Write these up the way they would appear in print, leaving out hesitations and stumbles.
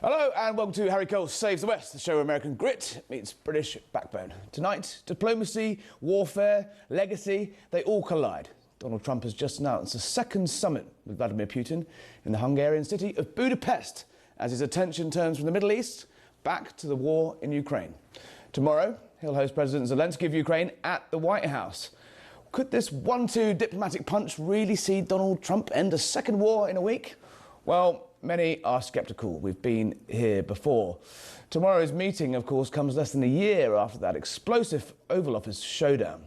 Hello and welcome to Harry Cole's Saves the West, the show where American grit meets British backbone. Tonight, diplomacy, warfare, legacy, they all collide. Donald Trump has just announced a second summit with Vladimir Putin in the Hungarian city of Budapest as his attention turns from the Middle East back to the war in Ukraine. Tomorrow, he'll host President Zelensky of Ukraine at the White House. Could this 1-2 diplomatic punch really see Donald Trump end a second war in a week? Well, many are sceptical. We've been here before. Tomorrow's meeting, of course, comes less than a year after that explosive Oval Office showdown.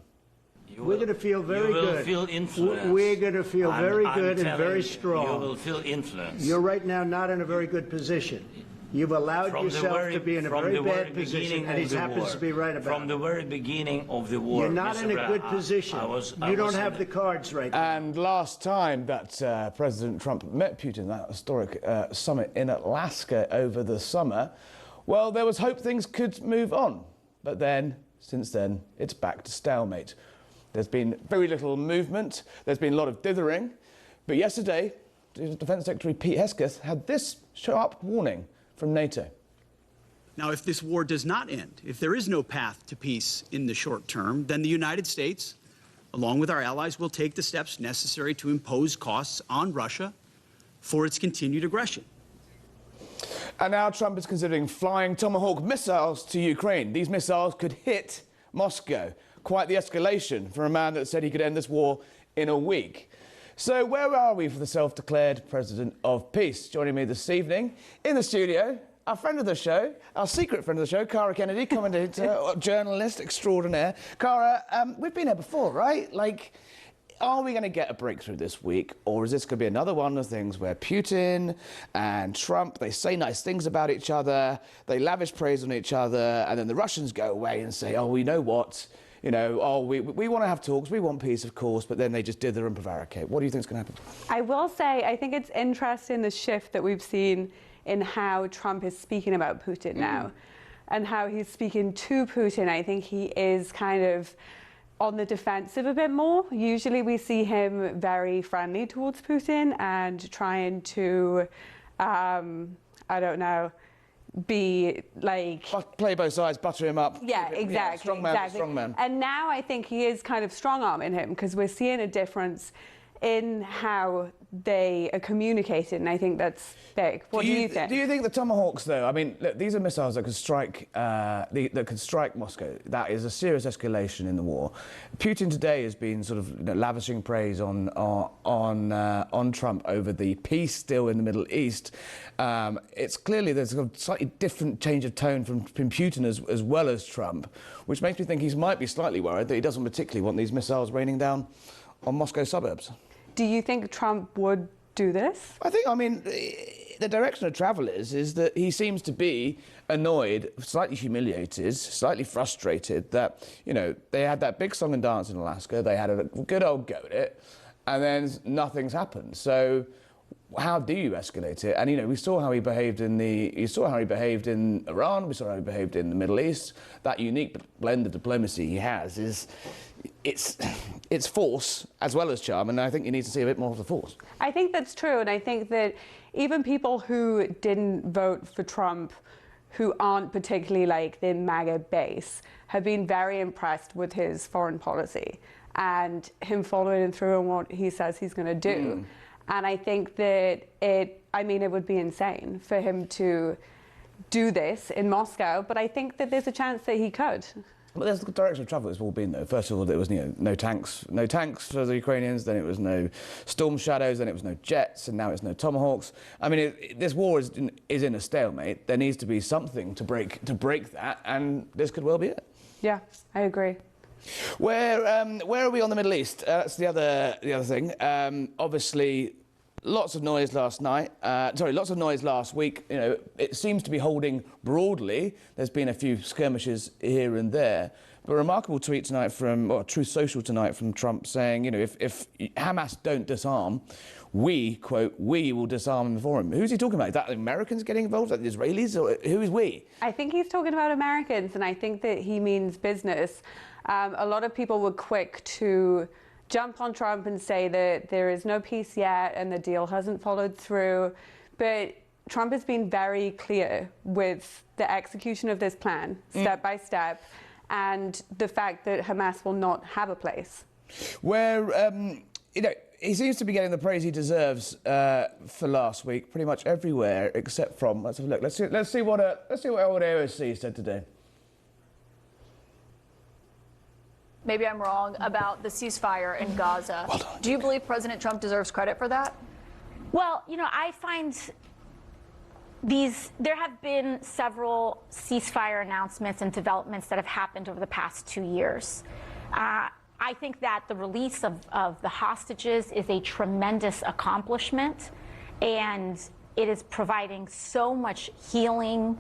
We're going to feel very good. You will feel influence. We're going to feel very good and very strong. You will feel influence. You're right now not in a very good position. You've allowed yourself to be in a very bad position, and he happens to be right about it. From the very beginning of the war, you're not in a good position. You don't have the cards right now. And last time that President Trump met Putin, that historic summit in Alaska over the summer, well, there was hope things could move on. But then, since then, it's back to stalemate. There's been very little movement. There's been a lot of dithering. But yesterday, Defence Secretary Pete Hegseth had this sharp warning from NATO. Now, if this war does not end, if there is no path to peace in the short term, then the United States, along with our allies, will take the steps necessary to impose costs on Russia for its continued aggression. And now Trump is considering flying Tomahawk missiles to Ukraine. These missiles could hit Moscow. Quite the escalation for a man that said he could end this war in a week. So where are we for the self-declared president of peace? Joining me this evening in the studio, our friend of the show, our secret friend of the show, Cara Kennedy, commentator, journalist extraordinaire. Cara, we've been here before, right? Like, are we going to get a breakthrough this week, or is this going to be another one of the things where Putin and Trump, they say nice things about each other, they lavish praise on each other, and then the Russians go away and say, oh, we know what? You know, oh, we want to have talks, we want peace, of course, but then they just dither and prevaricate. What do you think is going to happen? I will say, I think it's interesting the shift that we've seen in how Trump is speaking about Putin now and how he's speaking to Putin. I think he is kind of on the defensive a bit more. Usually we see him very friendly towards Putin and trying to, I don't know, be like play both sides, butter him up. Yeah, exactly. Strong man, exactly. strong man. And now I think he is kind of strong-arming him because we're seeing a difference in how they are communicating, and I think that's big. What do you think? Do you think the Tomahawks, though? I mean, look, these are missiles that could strike that could strike Moscow. That is a serious escalation in the war. Putin today has been sort of lavishing praise on Trump over the peace still in the Middle East. It's clearly there's a slightly different change of tone from Putin as well as Trump, which makes me think he might be slightly worried that he doesn't particularly want these missiles raining down on Moscow suburbs. Do you think Trump would do this? I mean, the direction of travel is that he seems to be annoyed, slightly humiliated, slightly frustrated that, you know, they had that big song and dance in Alaska, they had a good old go at it, and then nothing's happened. So how do you escalate it? And, you know, we saw how he behaved in Iran, we saw how he behaved in the Middle East. That unique blend of diplomacy he has is, it's force as well as charm, and I think you need to see a bit more of the force. I think that's true, and I think that even people who didn't vote for Trump, who aren't particularly like the MAGA base, have been very impressed with his foreign policy and him following through on what he says he's going to do. And I think that it would be insane for him to do this in Moscow, but I think that there's a chance that he could. Well, there's the direction of travel it's all been, though. First of all, there was no tanks for the Ukrainians, then it was no Storm Shadows, then it was no jets, and now it's no Tomahawks. I mean, this war is in a stalemate. There needs to be something to break that, and this could well be it. Yeah, I agree. Where are we on the Middle East? That's the other thing. Obviously, lots of noise last week. You know, it seems to be holding broadly. There's been a few skirmishes here and there. But a remarkable tweet tonight Truth Social tonight from Trump saying, you know, if Hamas don't disarm, we, quote, we will disarm them for him. Who's he talking about? Is that the Americans getting involved? Is that the Israelis? Or who is we? I think he's talking about Americans, and I think that he means business. A lot of people were quick to jump on Trump and say that there is no peace yet and the deal hasn't followed through. But Trump has been very clear with the execution of this plan, step by step, and the fact that Hamas will not have a place. Where, he seems to be getting the praise he deserves for last week, pretty much everywhere except from. Let's have a look. Let's see what old AOC said today. Maybe I'm wrong about the ceasefire in Gaza. Do you believe President Trump deserves credit for that? Well, I find there have been several ceasefire announcements and developments that have happened over the past 2 years. I think that the release of the hostages is a tremendous accomplishment, and it is providing so much healing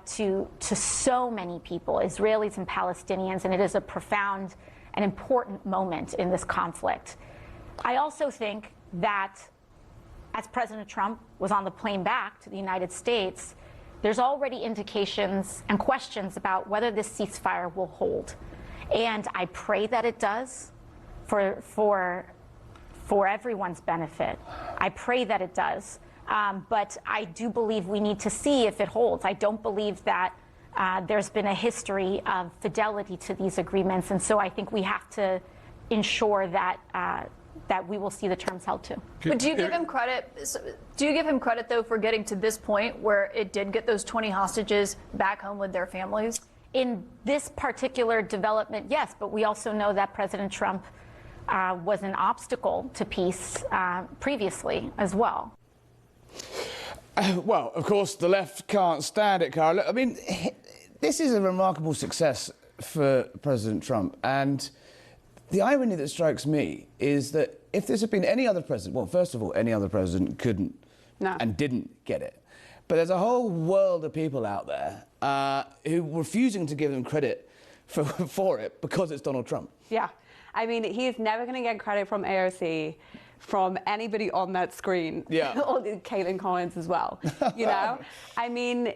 to so many people, Israelis and Palestinians, and it is a profound and important moment in this conflict. I also think that as President Trump was on the plane back to the United States, there's already indications and questions about whether this ceasefire will hold. And I pray that it does for everyone's benefit. I pray that it does. But I do believe we need to see if it holds. I don't believe that there's been a history of fidelity to these agreements. And so I think we have to ensure that that we will see the terms held to. But do you give him credit? Do you give him credit, though, for getting to this point where it did get those 20 hostages back home with their families? In this particular development, yes, but we also know that President Trump was an obstacle to peace previously as well. Well, of course, the left can't stand it, Carl. I mean, this is a remarkable success for President Trump. And the irony that strikes me is that if this had been any other president, well, first of all, any other president couldn't and didn't get it. But there's a whole world of people out there who are refusing to give them credit for it because it's Donald Trump. Yeah. I mean, he is never going to get credit from AOC, from anybody on that screen, or Caitlin Collins as well, I mean,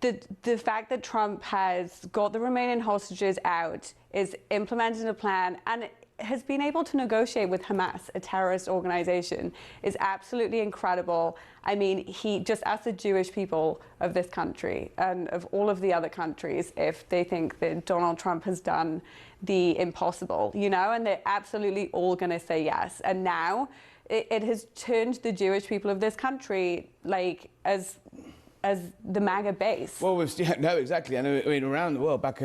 the fact that Trump has got the remaining hostages out, is implementing a plan, and has been able to negotiate with Hamas, a terrorist organization, is absolutely incredible. I mean, he just asked the Jewish people of this country and of all of the other countries if they think that Donald Trump has done the impossible, and they're absolutely all going to say yes. And now it has turned the Jewish people of this country as the MAGA base. Well, exactly. And I mean, around the world, back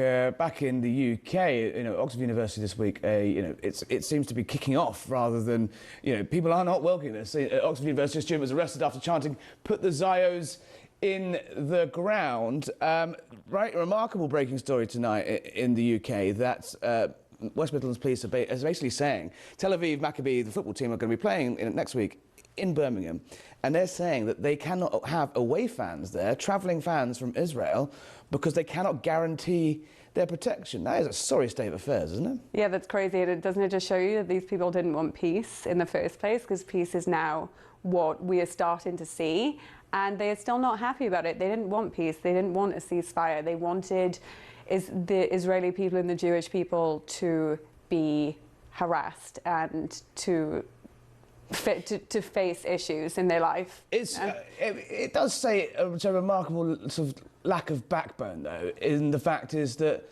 in the UK, Oxford University this week, it seems to be kicking off rather than, people are not welcoming this. Oxford University student was arrested after chanting, "Put the Zios in the ground." Right, a remarkable breaking story tonight in the UK that West Midlands police are basically saying Tel Aviv Maccabi, the football team, are going to be playing next week in Birmingham, and they're saying that they cannot have away fans there, travelling fans from Israel, because they cannot guarantee their protection. That is a sorry state of affairs, isn't it? Yeah, that's crazy. Doesn't it just show you that these people didn't want peace in the first place? Because peace is now what we are starting to see, and they are still not happy about it. They didn't want peace. They didn't want a ceasefire. They wanted the Israeli people and the Jewish people to be harassed and to face issues in their life. It does say it's a remarkable sort of lack of backbone, though, in the fact is that,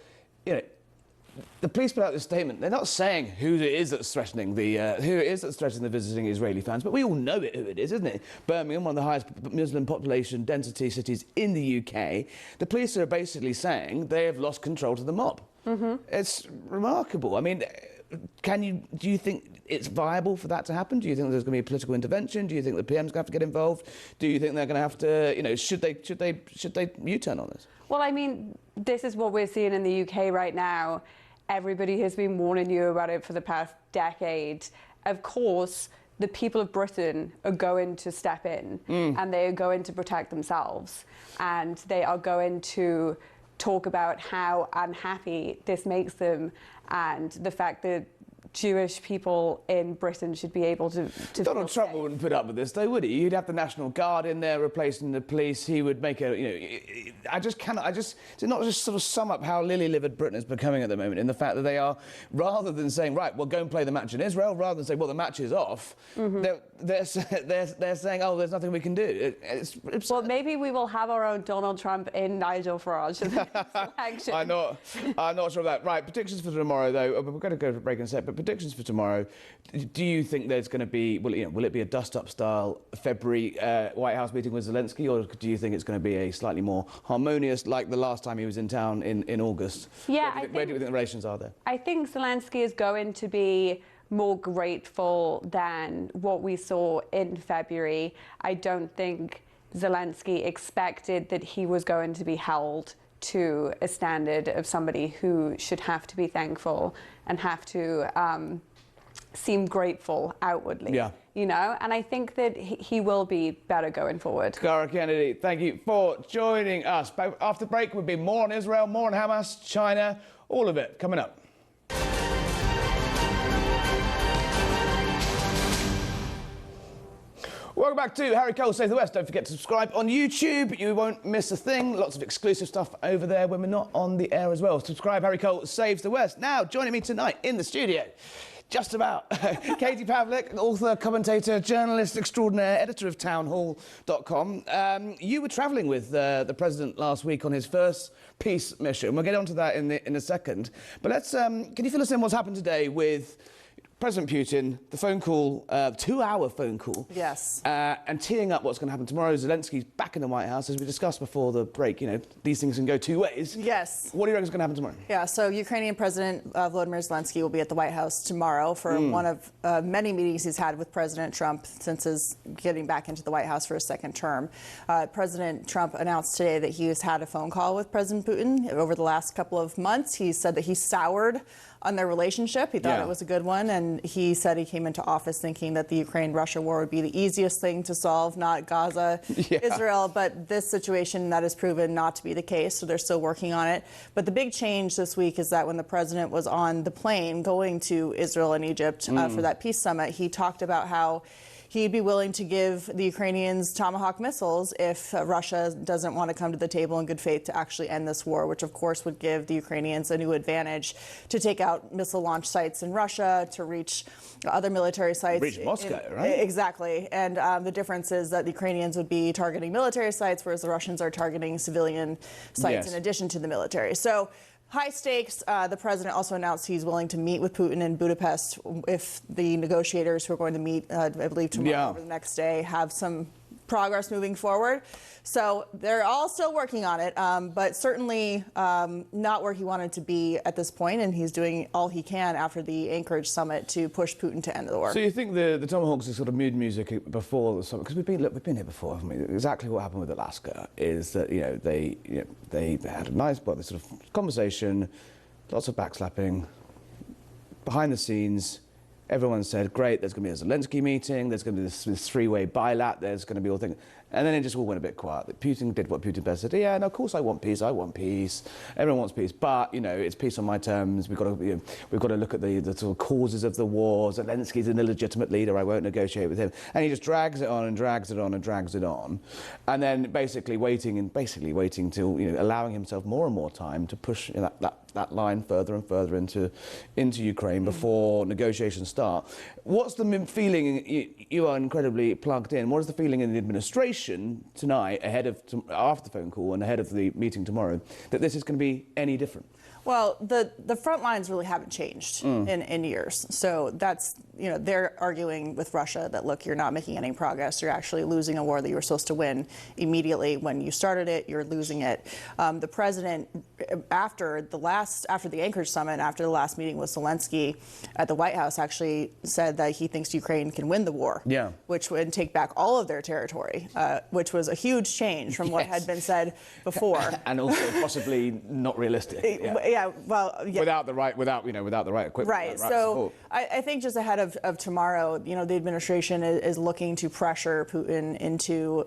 the police put out this statement. They're not saying who it is that's threatening the visiting Israeli fans, but we all know who it is, isn't it? Birmingham, one of the highest Muslim population density cities in the UK. The police are basically saying they have lost control to the mob. Mm-hmm. It's remarkable. I mean, do you think it's viable for that to happen? Do you think there's going to be political intervention? Do you think the PM's going to have to get involved? Do you think they're going to have to, should they U-turn on this? Well, I mean, this is what we're seeing in the UK right now. Everybody has been warning you about it for the past decade. Of course, the people of Britain are going to step in and they are going to protect themselves, and they are going to talk about how unhappy this makes them, and the fact that Jewish people in Britain should be able to Donald feel Trump safe. wouldn't put up with this, though, would he? You'd have the National Guard in there replacing the police. He would make to not just sort of sum up how lily-livered Britain is becoming at the moment in the fact that they are, rather than saying, right, we'll go and play the match in Israel, rather than saying, well, the match is off, they're saying, oh, there's nothing we can do. Well, maybe we will have our own Donald Trump in Nigel Farage in the next election. I'm not sure of that. Right, predictions for tomorrow, though. We're going to go for a break in a sec, but predictions for tomorrow. Do you think there's going to be, will it be a dust-up style February White House meeting with Zelensky, or do you think it's going to be a slightly more harmonious, like the last time he was in town in August? Yeah, where do you think the relations are there? I think Zelensky is going to be more grateful than what we saw in February. I don't think Zelensky expected that he was going to be held to a standard of somebody who should have to be thankful and have to seem grateful outwardly. Yeah. You know, and I think that he will be better going forward. Cara Kennedy, thank you for joining us. After the break, we'll be more on Israel, more on Hamas, China, all of it coming up. Welcome back to Harry Cole Save the West. Don't forget to subscribe on YouTube. You won't miss a thing. Lots of exclusive stuff over there when we're not on the air as well. Subscribe, Harry Cole Saves the West. Now, joining me tonight in the studio, just about, Katie Pavlich, author, commentator, journalist extraordinaire, editor of townhall.com. You were travelling with the president last week on his first peace mission. We'll get onto that in a second. But let's, can you fill us in what's happened today with President Putin, the phone call, 2-hour phone call. Yes. And teeing up what's going to happen tomorrow. Zelensky's back in the White House. As we discussed before the break, you know, these things can go two ways. Yes. What do you reckon is going to happen tomorrow? Yeah, so Ukrainian President Vladimir Zelensky will be at the White House tomorrow for one of many meetings he's had with President Trump since his getting back into the White House for a second term. President Trump announced today that he has had a phone call with President Putin over the last couple of months. He said that he soured on their relationship. He thought it was a good one, and he said he came into office thinking that the Ukraine-Russia war would be the easiest thing to solve, not Gaza, Israel, but this situation, that has proven not to be the case, so they're still working on it. But the big change this week is that when the president was on the plane going to Israel and Egypt for that peace summit, he talked about how he'd be willing to give the Ukrainians Tomahawk missiles if Russia doesn't want to come to the table in good faith to actually end this war, which of course would give the Ukrainians a new advantage to take out missile launch sites in Russia, to reach other military sites. Reach Moscow, right? Exactly. And the difference is that the Ukrainians would be targeting military sites, whereas the Russians are targeting civilian sites in addition to the military. So high stakes. The president also announced he's willing to meet with Putin in Budapest if the negotiators who are going to meet, I believe, tomorrow or the next day, have some progress moving forward. So they're all still working on it, but certainly not where he wanted to be at this point, and he's doing all he can after the Anchorage summit to push Putin to end the war. So you think the Tomahawks are sort of mood music before the summit? Because we've been here before, haven't we? Exactly what happened with Alaska is that they had a nice, this sort of conversation, lots of backslapping, behind the scenes. Everyone said, great, there's going to be a Zelensky meeting, there's going to be this three-way bilat, there's going to be all things. And then it just all went a bit quiet. Putin did what Putin best said. Yeah, no, of course I want peace. Everyone wants peace. But, it's peace on my terms. We've got to look at the sort of causes of the war. Zelensky's an illegitimate leader. I won't negotiate with him. And he just drags it on and drags it on and drags it on. And then basically waiting till, allowing himself more and more time to push that line further and further into Ukraine before negotiations start. What's the feeling? You are incredibly plugged in. What is the feeling in the administration tonight, after the phone call and ahead of the meeting tomorrow, that this is going to be any different? Well, the front lines really haven't changed in years. So that's, they're arguing with Russia that, look, you're not making any progress. You're actually losing a war that you were supposed to win immediately when you started it. You're losing it. The president, after the Anchorage summit, after the last meeting with Zelensky at the White House, actually said that he thinks Ukraine can win the war, which would take back all of their territory, which was a huge change from what had been said before. And also possibly not realistic. Without the right equipment. Right. So I think just ahead of tomorrow, the administration is looking to pressure Putin into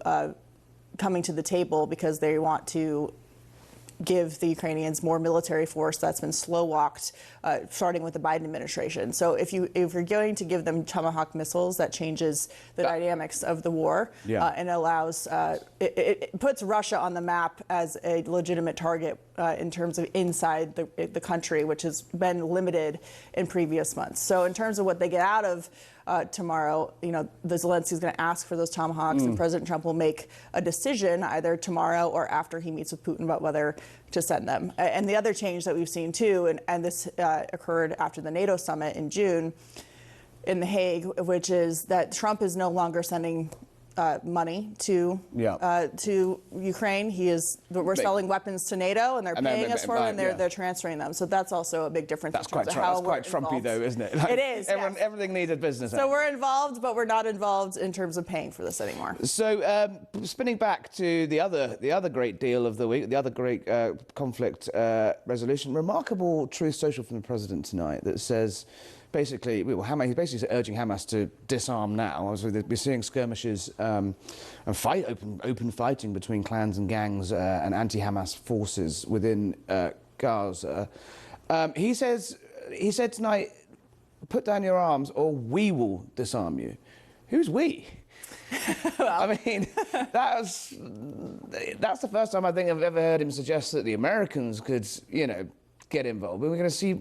coming to the table because they want to give the Ukrainians more military force that's been slow-walked, starting with the Biden administration. So if you're going to give them Tomahawk missiles, that changes the dynamics of the war, and allows it puts Russia on the map as a legitimate target in terms of inside the country, which has been limited in previous months. So in terms of what they get out of tomorrow, the Zelensky's going to ask for those Tomahawks, and President Trump will make a decision either tomorrow or after he meets with Putin about whether to send them. And the other change that we've seen too, and this occurred after the NATO summit in June in The Hague, which is that Trump is no longer sending money to Ukraine. We're selling weapons to NATO, and they're paying us for them, and they're transferring them. So that's also a big difference. That's quite Trumpy, though, isn't it? Like, it is. Everything needs a business. So we're involved, but we're not involved in terms of paying for this anymore. So spinning back to the other great deal of the week, the other great conflict resolution, remarkable truth social from the president tonight that says, basically, he's basically urging Hamas to disarm now. Obviously, we're seeing skirmishes and open fighting between clans and gangs and anti-Hamas forces within Gaza. He said tonight, "Put down your arms, or we will disarm you." Who's we? Well, I mean, that's the first time I think I've ever heard him suggest that the Americans could, get involved. But we're going to see.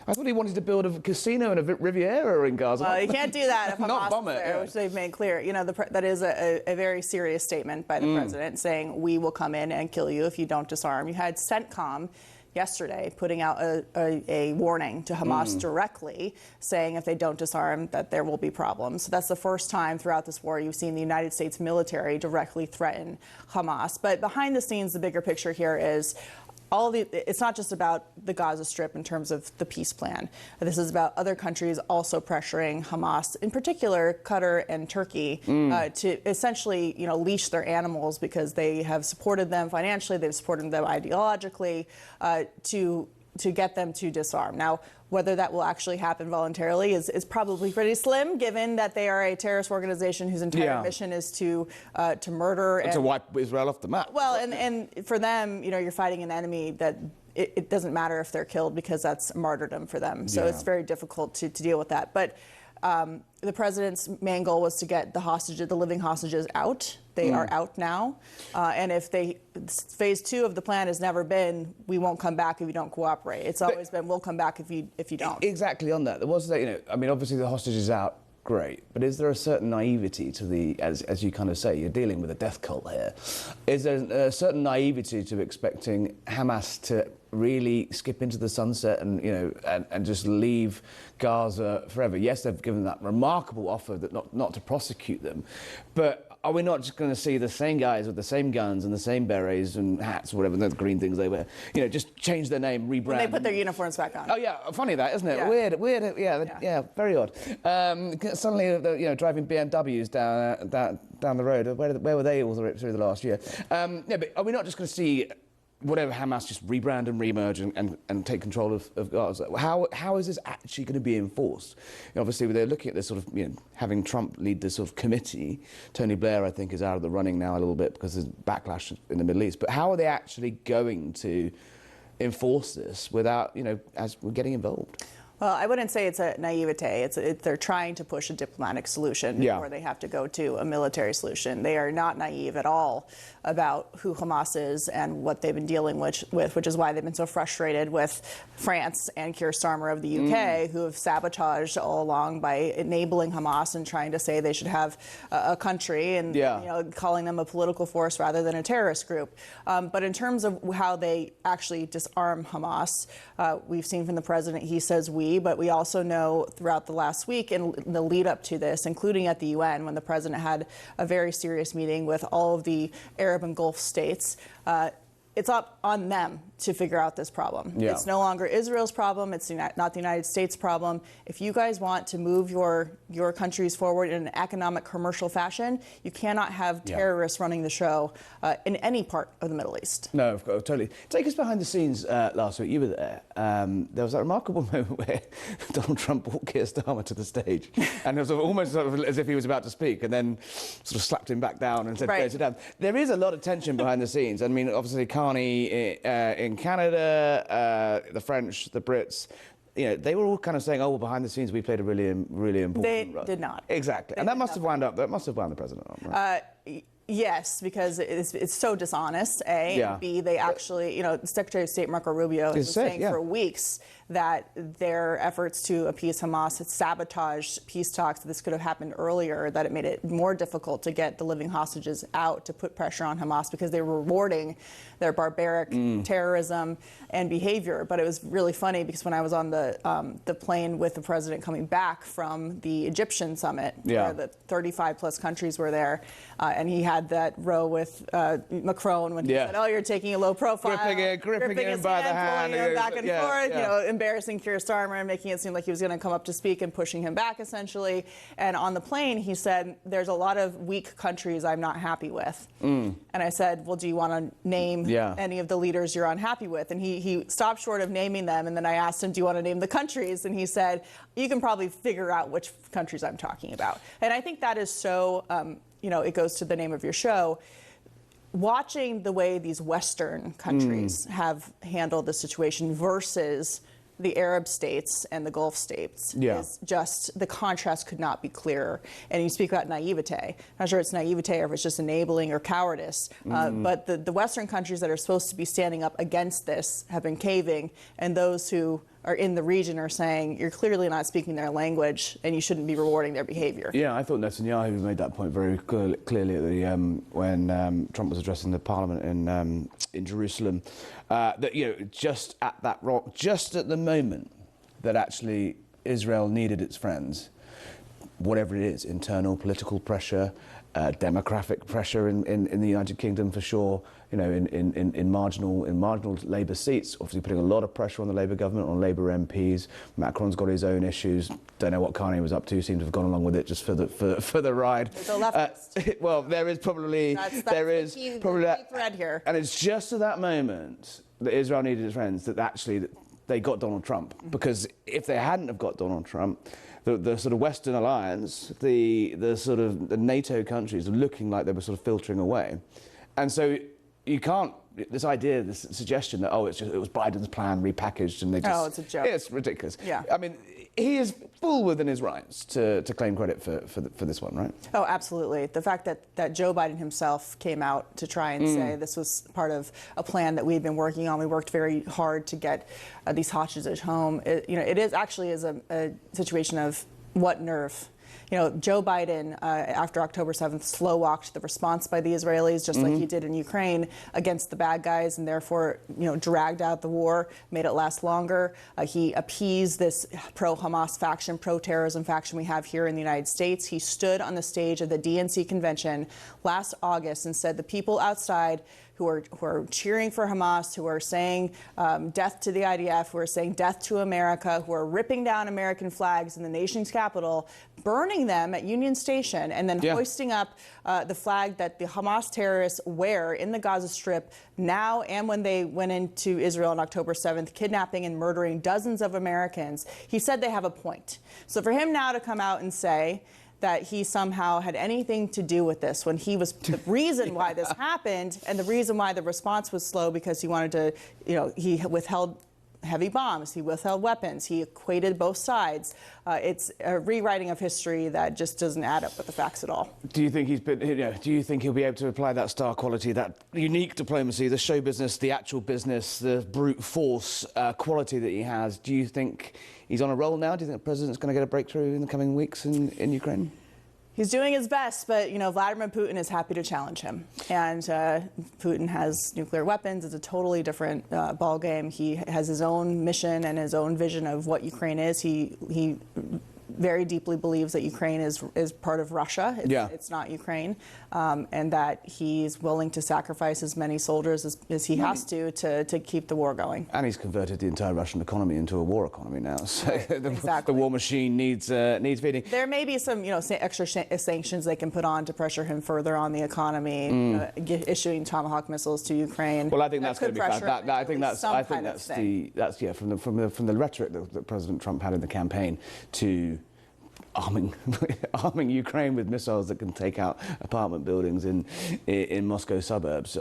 I thought he wanted to build a casino and a Riviera in Gaza. Well, you can't do that if Not Hamas bomb is it, there, which they've made clear. That is a very serious statement by the president, saying we will come in and kill you if you don't disarm. You had CENTCOM yesterday putting out a warning to Hamas directly, saying if they don't disarm, that there will be problems. So that's the first time throughout this war you've seen the United States military directly threaten Hamas. But behind the scenes, the bigger picture here is it's not just about the Gaza Strip in terms of the peace plan. This is about other countries also pressuring Hamas, in particular Qatar and Turkey, to essentially, leash their animals because they have supported them financially, they've supported them ideologically, to get them to disarm. Now, whether that will actually happen voluntarily is probably pretty slim, given that they are a terrorist organization whose entire mission is to murder and to wipe Israel off the map. Well, and for them, you're fighting an enemy that it doesn't matter if they're killed because that's martyrdom for them. So it's very difficult to deal with that. But the president's main goal was to get the living hostages out. They are out now. And phase 2 of the plan has never been, we won't come back if you don't cooperate. It's always been, we'll come back if you don't. Exactly on that. There was that, obviously the hostages out, great. But is there a certain naivety to as you kind of say, you're dealing with a death cult here. Is there a certain naivety to expecting Hamas to really skip into the sunset and, and just leave Gaza forever? Yes, they've given that remarkable offer that not to prosecute them. But are we not just going to see the same guys with the same guns and the same berets and hats or whatever, the green things they wear, just change their name, rebrand? When they put their uniforms back on. Oh, yeah. Funny that, isn't it? Yeah. Weird. Yeah, very odd. Suddenly, driving BMWs down the road. Where were they all through the last year? But are we not just going to see whatever Hamas just rebrand and remerge and take control of Gaza? How is this actually going to be enforced? Obviously, they're looking at this sort of, having Trump lead this sort of committee. Tony Blair, I think, is out of the running now a little bit because there's backlash in the Middle East. But how are they actually going to enforce this without, as we're getting involved? Well, I wouldn't say it's a naivete. They're trying to push a diplomatic solution before they have to go to a military solution. They are not naive at all about who Hamas is and what they've been dealing with, which is why they've been so frustrated with France and Keir Starmer of the UK, who have sabotaged all along by enabling Hamas and trying to say they should have a country and calling them a political force rather than a terrorist group. But in terms of how they actually disarm Hamas, we've seen from the president, he says but we also know throughout the last week and the lead up to this, including at the UN, when the president had a very serious meeting with all of the Arab and Gulf states, it's up on them to figure out this problem. It's no longer Israel's problem. It's not the United States' problem. If you guys want to move your countries forward in an economic, commercial fashion, you cannot have terrorists running the show in any part of the Middle East. No, of course, totally. Take us behind the scenes last week. You were there. There was that remarkable moment where Donald Trump brought Keir Starmer to the stage, and it was almost sort of as if he was about to speak, and then sort of slapped him back down and said, "Go sit down." There is a lot of tension behind the scenes. I mean, obviously, Carney in Canada, the French, the Brits, they were all kind of saying, "Oh, well, behind the scenes, we played a really important role." They did not. Exactly, and that must have wound the president up, right? Yes, because it's so dishonest, A. Yeah. And B, they actually, Secretary of State Marco Rubio has been saying for weeks that their efforts to appease Hamas had sabotaged peace talks. This could have happened earlier, that it made it more difficult to get the living hostages out, to put pressure on Hamas because they were rewarding their barbaric terrorism and behavior. But it was really funny because when I was on the plane with the president coming back from the Egyptian summit, where the 35 plus countries were there, and he had that row with Macron when he said, "Oh, you're taking a low profile, gripping him by the hand, back and forth, embarrassing Keir Starmer and making it seem like he was going to come up to speak and pushing him back essentially." And on the plane, he said, "There's a lot of weak countries I'm not happy with." And I said, "Well, do you want to name any of the leaders you're unhappy with?" And he stopped short of naming them. And then I asked him, "Do you want to name the countries?" And he said, "You can probably figure out which countries I'm talking about." And I think that is so. It goes to the name of your show. Watching the way these Western countries have handled the situation versus the Arab states and the Gulf states is just, the contrast could not be clearer. And you speak about naivete. I'm not sure it's naivete or if it's just enabling or cowardice. But the Western countries that are supposed to be standing up against this have been caving, and those who are in the region are saying, you're clearly not speaking their language and you shouldn't be rewarding their behavior. Yeah, I thought Netanyahu made that point very clearly at the, when Trump was addressing the parliament in Jerusalem, that just at the moment that actually Israel needed its friends, whatever it is, internal political pressure, demographic pressure in the United Kingdom for sure, in marginal Labour seats, obviously putting a lot of pressure on the Labour government, on Labour MPs. Macron's got his own issues. Don't know what Carney was up to. Seemed to have gone along with it just for the ride. It's a leftist. Well, there is probably that's the key thread here. And it's just at that moment that Israel needed its friends that actually they got Donald Trump. Because if they hadn't have got Donald Trump, the sort of Western alliance, the sort of the NATO countries were looking like they were sort of filtering away. And so you can't, this idea, this suggestion that, it was Biden's plan repackaged and they just... Oh, it's a joke. It's ridiculous. Yeah. I mean, he is full within his rights to claim credit for this one, right? Oh, absolutely. The fact that Joe Biden himself came out to try and say this was part of a plan that we had been working on. We worked very hard to get these hostages home. It is actually a situation of what nerve. Joe Biden, after October 7th, slow-walked the response by the Israelis, just like he did in Ukraine, against the bad guys, and therefore, dragged out the war, made it last longer. He appeased this pro-Hamas faction, pro-terrorism faction we have here in the United States. He stood on the stage of the DNC convention last August and said the people outside who are cheering for Hamas, who are saying death to the IDF, who are saying death to America, who are ripping down American flags in the nation's capital, burning them at Union Station, and then hoisting up the flag that the Hamas terrorists wear in the Gaza Strip now and when they went into Israel on October 7th, kidnapping and murdering dozens of Americans. He said they have a point. So for him now to come out and say that he somehow had anything to do with this when he was the reason why this happened and the reason why the response was slow, because he wanted to, he withheld heavy bombs, he withheld weapons, he equated both sides. It's a rewriting of history that just doesn't add up with the facts at all. Do you think do you think he'll be able to apply that star quality, that unique diplomacy, the show business, the actual business, the brute force quality that he has? Do you think he's on a roll now? Do you think the president's going to get a breakthrough in the coming weeks in Ukraine? He's doing his best, but, Vladimir Putin is happy to challenge him. And Putin has nuclear weapons. It's a totally different ballgame. He has his own mission and his own vision of what Ukraine is. He very deeply believes that Ukraine is part of Russia. It's not Ukraine. And that he's willing to sacrifice as many soldiers as he has to keep the war going. And he's converted the entire Russian economy into a war economy now. So exactly. The war machine needs feeding. There may be some extra sanctions they can put on to pressure him further on the economy, issuing Tomahawk missiles to Ukraine. Well, I think that's going to be fine. I think that's from the rhetoric that President Trump had in the campaign to arming Ukraine with missiles that can take out apartment buildings in Moscow suburbs.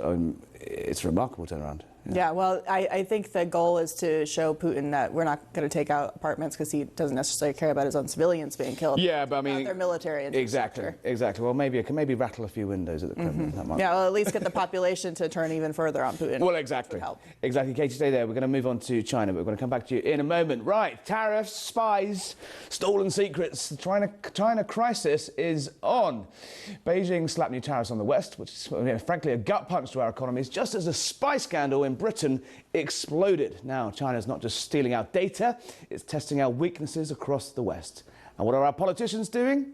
It's a remarkable turnaround. Yeah, well, I think the goal is to show Putin that we're not going to take out apartments because he doesn't necessarily care about his own civilians being killed. Yeah, but I mean, their military infrastructure. Exactly. Well, maybe it can rattle a few windows at the Kremlin. Yeah, well, at least get the population to turn even further on Putin. Well, exactly. Exactly. Katie, stay there. We're going to move on to China, but we're going to come back to you in a moment. Right, tariffs, spies, stolen secrets. The China crisis is on. Beijing slapped new tariffs on the West, which is, frankly, a gut punch to our economies, just as a spy scandal in Britain exploded. Now, China's not just stealing our data, it's testing our weaknesses across the West. And what are our politicians doing?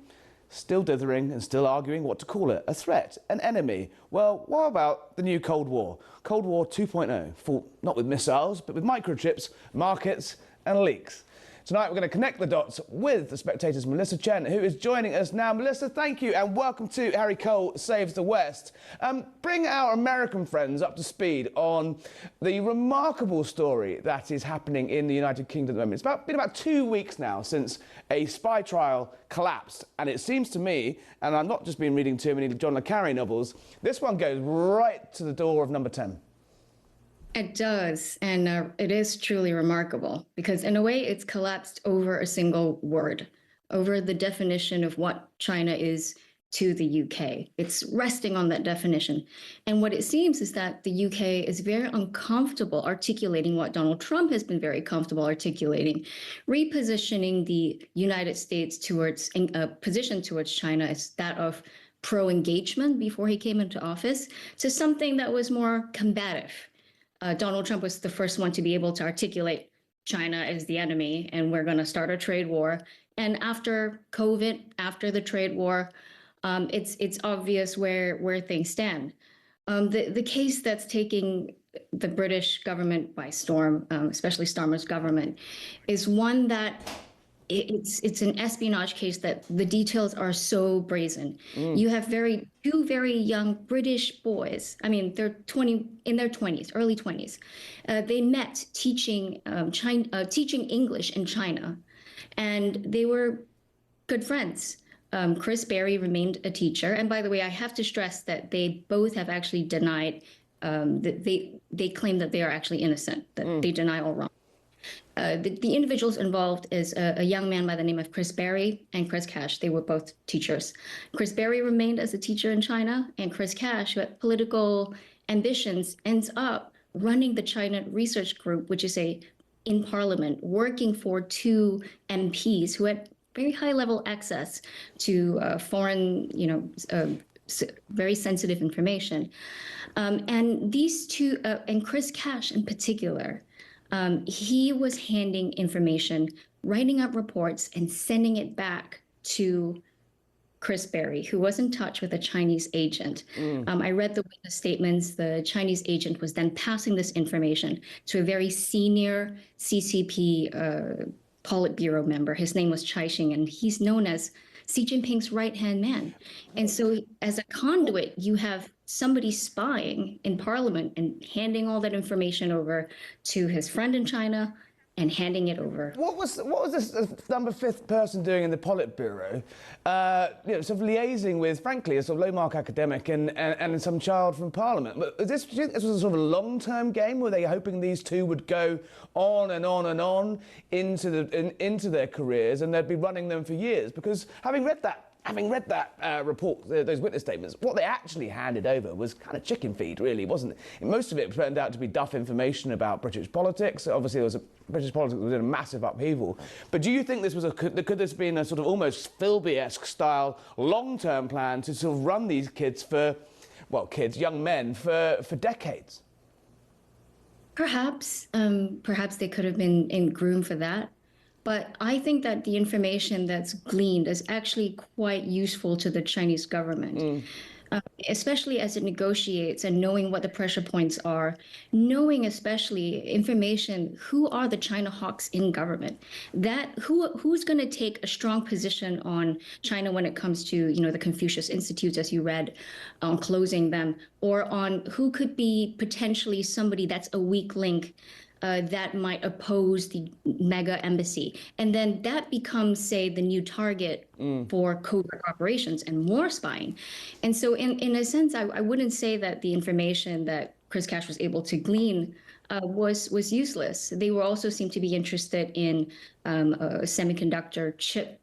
Still dithering and still arguing what to call it. A threat, an enemy. Well, what about the new Cold War? Cold War 2.0, fought not with missiles, but with microchips, markets and leaks. Tonight we're going to connect the dots with the Spectator's Melissa Chen, who is joining us now. Melissa, thank you and welcome to Harry Cole Saves the West. Bring our American friends up to speed on the remarkable story that is happening in the United Kingdom at the moment. It's been about 2 weeks now since a spy trial collapsed, and it seems to me, and I've not just been reading too many John le Carré novels, this one goes right to the door of number 10. It does, and it is truly remarkable because in a way it's collapsed over a single word, over the definition of what China is to the UK. It's resting on that definition. And what it seems is that the UK is very uncomfortable articulating what Donald Trump has been very comfortable articulating, repositioning the United States towards a position towards China as that of pro-engagement before he came into office to something that was more combative. Donald Trump was the first one to be able to articulate China as the enemy, and we're going to start a trade war. And after COVID, after the trade war, it's obvious where things stand. The case that's taking the British government by storm, especially Starmer's government, is one that it's an espionage case that the details are so brazen. You have two very young British boys. I mean, they're in their 20s, early 20s. They met teaching English in China, and they were good friends. Chris Berry remained a teacher, and by the way, I have to stress that they both have actually denied that they claim that they are actually innocent, that they deny all wrong. The individuals involved is a young man by the name of Chris Berry and Chris Cash. They were both teachers. Chris Berry remained as a teacher in China, and Chris Cash, who had political ambitions, ends up running the China Research Group, which is in Parliament, working for two MPs who had very high-level access to foreign, very sensitive information. And these two, and Chris Cash in particular, he was handing information, writing up reports, and sending it back to Chris Berry, who was in touch with a Chinese agent. I read the witness statements. The Chinese agent was then passing this information to a very senior CCP Politburo member. His name was Chai Xing, and he's known as Xi Jinping's right-hand man. And so as a conduit, you have somebody spying in Parliament and handing all that information over to his friend in China and handing it over. What was this number 5th person doing in the Politburo? Sort of liaising with, frankly, a sort of low-mark academic and some child from Parliament. But do you think this was a sort of a long-term game? Were they hoping these two would go on and on and on into their careers, and they'd be running them for years? Because having read that report, those witness statements, what they actually handed over was kind of chicken feed, really, wasn't it? Most of it turned out to be duff information about British politics. Obviously, British politics was in a massive upheaval. But do you think this was could this have been a sort of almost Philby-esque style long-term plan to sort of run these kids young men for decades? Perhaps they could have been groomed for that. But I think that the information that's gleaned is actually quite useful to the Chinese government, especially as it negotiates and knowing what the pressure points are, knowing especially information, who are the China hawks in government, that who's going to take a strong position on China when it comes to, the Confucius Institutes, as you read, on closing them, or on who could be potentially somebody that's a weak link that might oppose the mega embassy. And then that becomes, say, the new target for covert operations and more spying. And so in a sense, I wouldn't say that the information that Chris Cash was able to glean was useless. They were also seemed to be interested in a semiconductor chip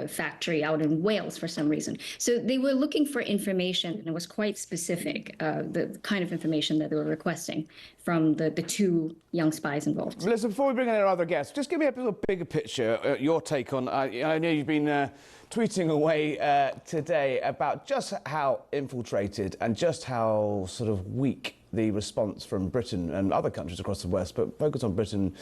factory out in Wales for some reason. So they were looking for information, and it was quite specific, the kind of information that they were requesting from the two young spies involved. Melissa, before we bring in our other guests, just give me a little bigger picture, your take on, I know you've been tweeting away today about just how infiltrated and just how sort of weak the response from Britain and other countries across the West, but focus on Britain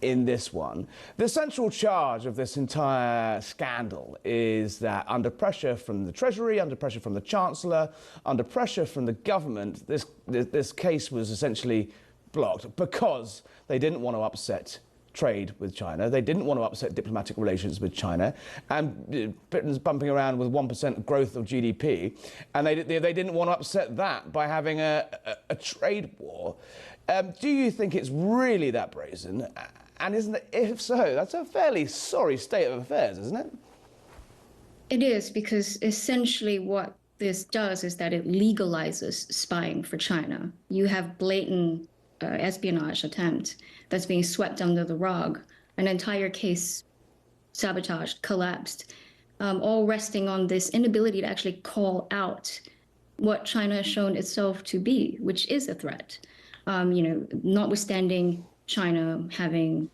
in this one. The central charge of this entire scandal is that under pressure from the Treasury, under pressure from the Chancellor, under pressure from the government, this case was essentially blocked because they didn't want to upset trade with China. They didn't want to upset diplomatic relations with China. And Britain's bumping around with 1% growth of GDP. And they didn't want to upset that by having a trade war. Do you think it's really that brazen? And isn't it, if so, that's a fairly sorry state of affairs, isn't it? It is, because essentially what this does is that it legalizes spying for China. You have blatant espionage attempt that's being swept under the rug, an entire case sabotaged, collapsed, all resting on this inability to actually call out what China has shown itself to be, which is a threat. Notwithstanding China having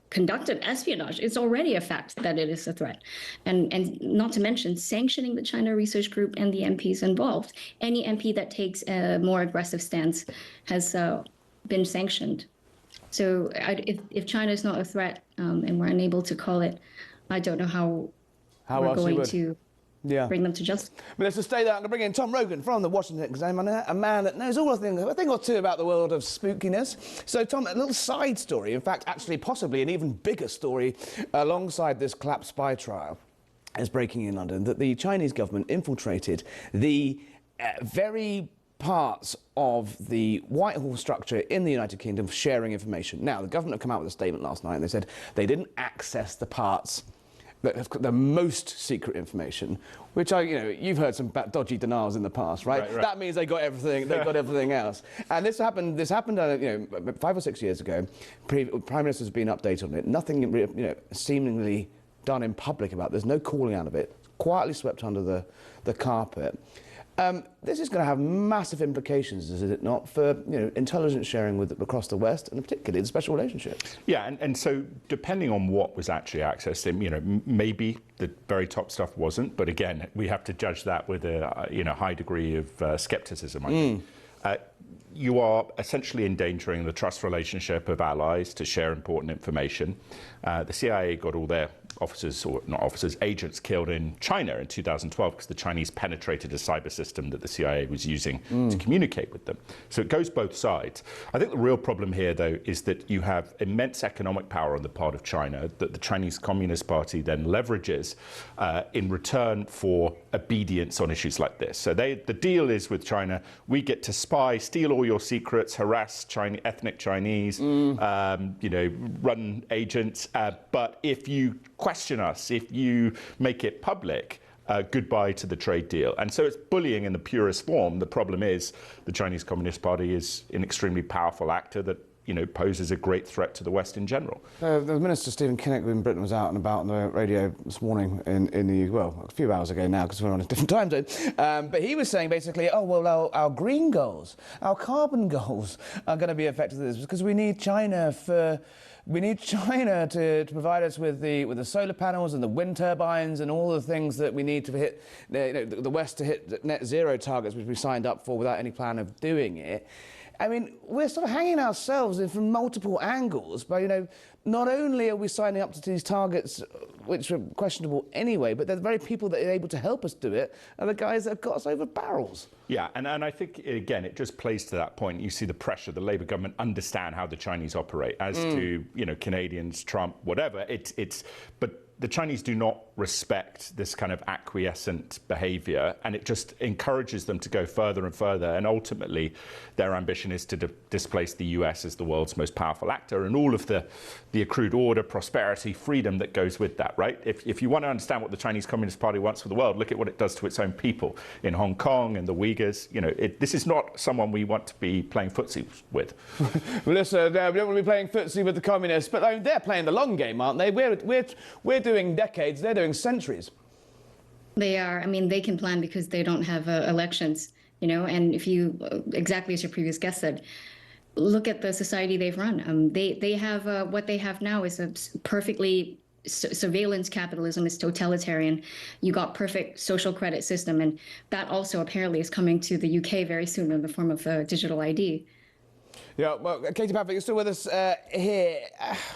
conducted espionage, it's already a fact that it is a threat. And not to mention sanctioning the China Research Group and the MPs involved. Any MP that takes a more aggressive stance has been sanctioned. So if China is not a threat and we're unable to call it, I don't know how we're going to bring them to justice. But let's just stay there. I'm going to bring in Tom Rogan from the Washington Examiner, a man that knows a thing or two about the world of spookiness. So, Tom, a little side story, in fact, actually possibly an even bigger story alongside this collapsed spy trial is breaking in London, that the Chinese government infiltrated the very parts of the Whitehall structure in the United Kingdom for sharing information. Now, the government have come out with a statement last night and they said they didn't access the parts that have got the most secret information, which you've heard some dodgy denials in the past, right? That means they got everything. They got everything else. And this happened. 5 or 6 years ago. Prime Minister's been updated on it. Nothing, seemingly done in public about. There's no calling out of it. Quietly swept under the carpet. This is going to have massive implications, is it not, for intelligence sharing across the West, and particularly the special relationships? Yeah, and so depending on what was actually accessed, maybe the very top stuff wasn't, but again, we have to judge that with a high degree of skepticism, I think. You are essentially endangering the trust relationship of allies to share important information. The CIA got all their agents killed in China in 2012 because the Chinese penetrated a cyber system that the CIA was using to communicate with them. So it goes both sides. I think the real problem here, though, is that you have immense economic power on the part of China that the Chinese Communist Party then leverages in return for obedience on issues like this. So the deal is with China, we get to spy, steal all your secrets, harass ethnic Chinese, run agents, but if you question us, if you make it public, goodbye to the trade deal. And so it's bullying in the purest form. The problem is the Chinese Communist Party is an extremely powerful actor that poses a great threat to the West in general. The Minister Stephen Kinnock in Britain was out and about on the radio this morning a few hours ago now because we're on a different time zone. But he was saying basically, our green goals, our carbon goals are going to be affected by this because we need China to provide us with the solar panels and the wind turbines and all the things that we need to hit the West to hit net zero targets, which we signed up for without any plan of doing it. I mean, we're sort of hanging ourselves in from multiple angles, but, not only are we signing up to these targets, which are questionable anyway, but the very people that are able to help us do it are the guys that have got us over barrels. Yeah, and I think, again, it just plays to that point. You see the pressure, the Labour government understand how the Chinese operate, as to, Canadians, Trump, whatever. But the Chinese do not respect this kind of acquiescent behavior, and it just encourages them to go further and further. And ultimately, their ambition is to displace the US as the world's most powerful actor, and all of the accrued order, prosperity, freedom that goes with that, right? If you want to understand what the Chinese Communist Party wants for the world, look at what it does to its own people in Hong Kong and the Uyghurs. You know, this is not someone we want to be playing footsie with. Well, listen, we don't want to be playing footsie with the communists, but I mean, they're playing the long game, aren't they? We're doing decades, they're doing centuries. They are. I mean, they can plan because they don't have elections, you know, and if you, exactly as your previous guest said, look at the society they've run. They have, what they have now is a perfectly surveillance capitalism, is totalitarian. You got perfect social credit system, and that also apparently is coming to the UK very soon in the form of a digital ID. Yeah, well, Katie Pavlich, you're still with us here.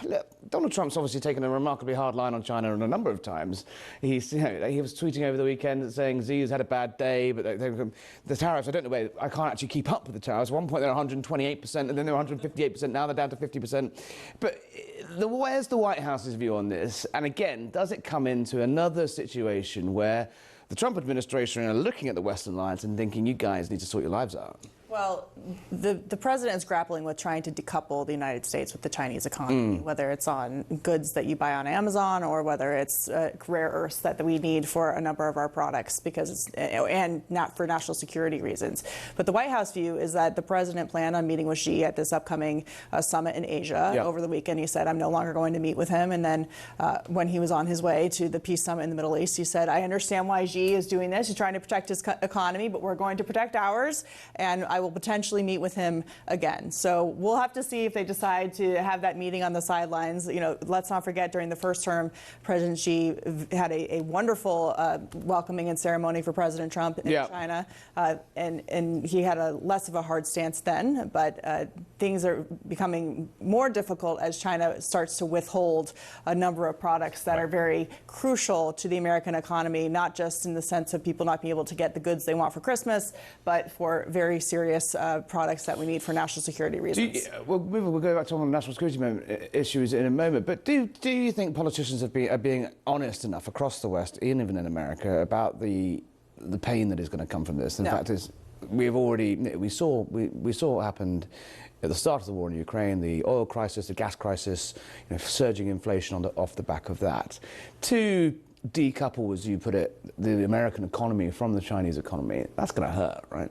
Look, Donald Trump's obviously taken a remarkably hard line on China a number of times. He was tweeting over the weekend saying Xi's had a bad day, but the tariffs, I don't know where, I can't actually keep up with the tariffs. At one point they were 128%, and then they were 158%, now they're down to 50%. But where's the White House's view on this? And again, does it come into another situation where the Trump administration are looking at the Western alliance and thinking, you guys need to sort your lives out? Well, the president is grappling with trying to decouple the United States with the Chinese economy, whether it's on goods that you buy on Amazon or whether it's rare earths that we need for a number of our products, because and not for national security reasons. But the White House view is that the president planned on meeting with Xi at this upcoming summit in Asia. Yep. Over the weekend, he said, I'm no longer going to meet with him. And then when he was on his way to the peace summit in the Middle East, he said, I understand why Xi is doing this. He's trying to protect his economy, but we're going to protect ours. And I will potentially meet with him again. So we'll have to see if they decide to have that meeting on the sidelines. You know, let's not forget, during the first term, President Xi had a wonderful welcoming and ceremony for President Trump in China, and he had a less of a hard stance then. But things are becoming more difficult as China starts to withhold a number of products that are very crucial to the American economy, not just in the sense of people not being able to get the goods they want for Christmas, but for very serious products that we need for national security reasons. We'll go back to one of the national security issues in a moment, but do you think politicians are being honest enough across the West, even in America, about the pain that is going to come from this? The fact is, we saw what happened at the start of the war in Ukraine, the oil crisis, the gas crisis, surging inflation off the back of that. To decouple, as you put it, the American economy from the Chinese economy, that's going to hurt, right?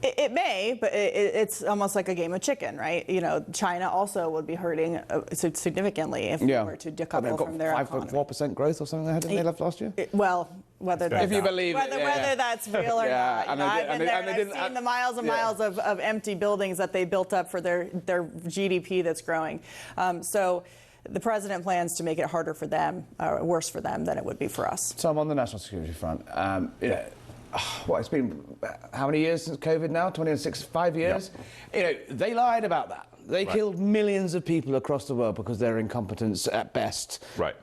It may, but it's almost like a game of chicken, right? You know, China also would be hurting significantly if we were to decouple from their economy. 4% growth or something they left last year? Well, whether that's, if you believe whether that's real or not. I've been there and I've seen the miles and miles of empty buildings that they built up for their GDP that's growing. So the president plans to make it harder for them, worse for them than it would be for us. So on the national security front, it's been how many years since COVID now? 5 years? Yep. They lied about that. They killed millions of people across the world because they're incompetence at best. Right.